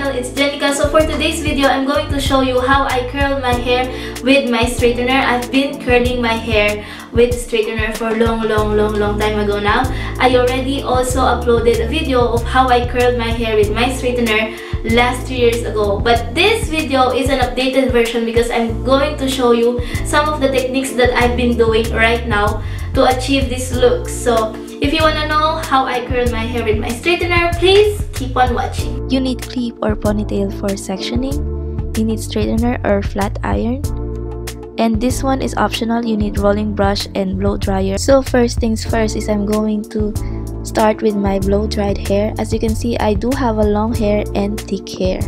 channel, it's Jeni Quoi. So for today's video, I'm going to show you how I curl my hair with my straightener. I've been curling my hair with straightener for long time ago now. I already also uploaded a video of how I curled my hair with my straightener last 2 years ago. But this video is an updated version because I'm going to show you some of the techniques that I've been doing right now to achieve this look. So if you want to know how I curl my hair with my straightener, please keep on watching. You need clip or ponytail for sectioning. You need straightener or flat iron. And this one is optional. You need rolling brush and blow dryer. So first things first is I'm going to start with my blow dried hair. As you can see, I do have a long hair and thick hair.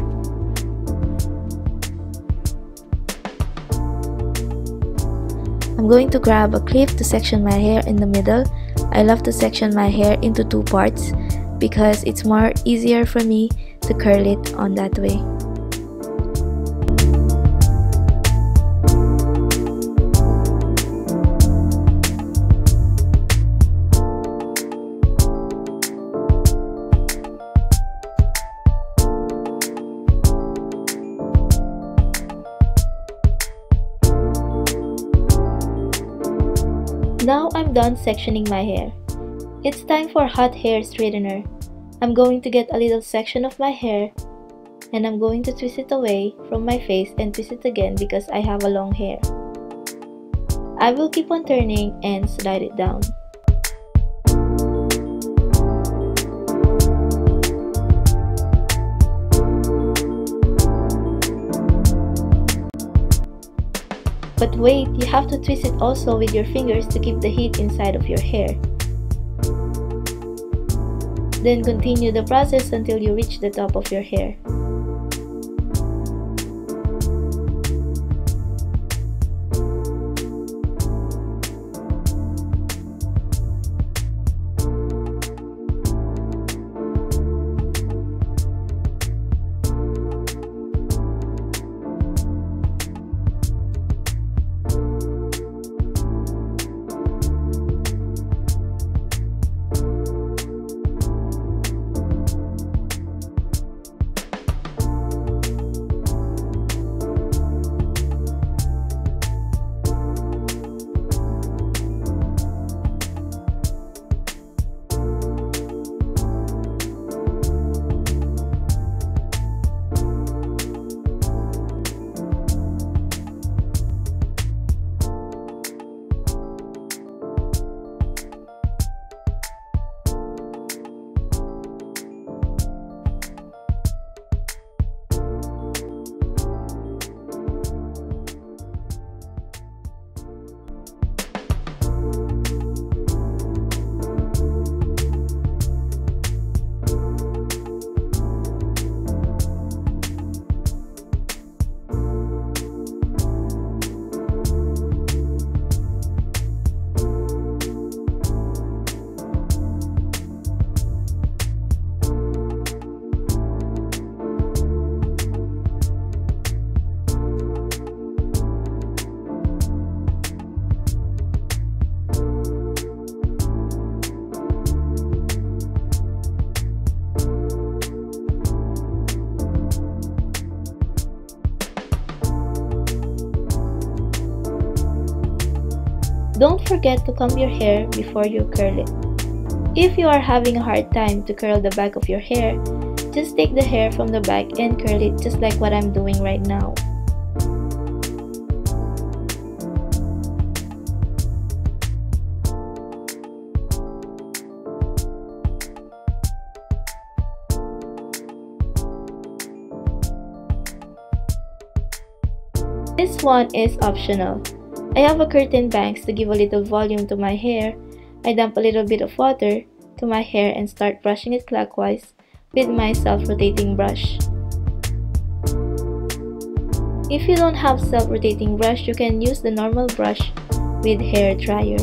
I'm going to grab a clip to section my hair in the middle. I love to section my hair into 2 parts because it's more easier for me to curl it on that way. Now I'm done sectioning my hair. It's time for hot hair straightener. I'm going to get a little section of my hair and I'm going to twist it away from my face and twist it again because I have a long hair. I will keep on turning and slide it down. But wait, you have to twist it also with your fingers to keep the heat inside of your hair. Then continue the process until you reach the top of your hair. Don't forget to comb your hair before you curl it. If you are having a hard time to curl the back of your hair, just take the hair from the back and curl it just like what I'm doing right now. This one is optional. I have a curtain bangs to give a little volume to my hair. I dump a little bit of water to my hair and start brushing it clockwise with my self-rotating brush. If you don't have self-rotating brush, you can use the normal brush with hair dryer.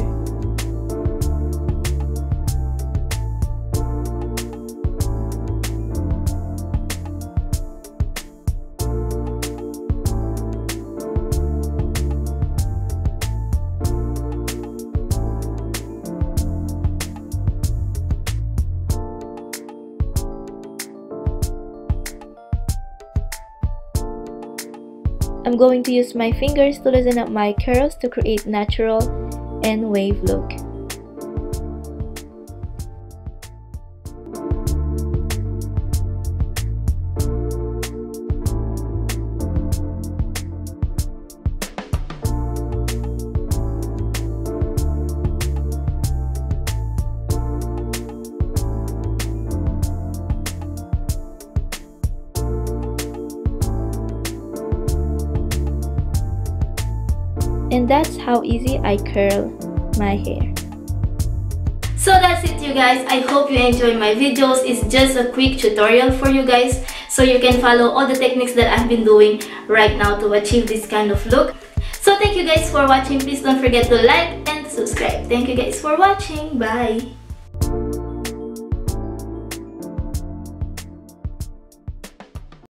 I'm going to use my fingers to loosen up my curls to create natural and wave look. And that's how easy I curl my hair. So that's it, you guys. I hope you enjoy my videos. It's just a quick tutorial for you guys, so you can follow all the techniques that I've been doing right now to achieve this kind of look. So thank you guys for watching. Please don't forget to like and subscribe. Thank you guys for watching. Bye!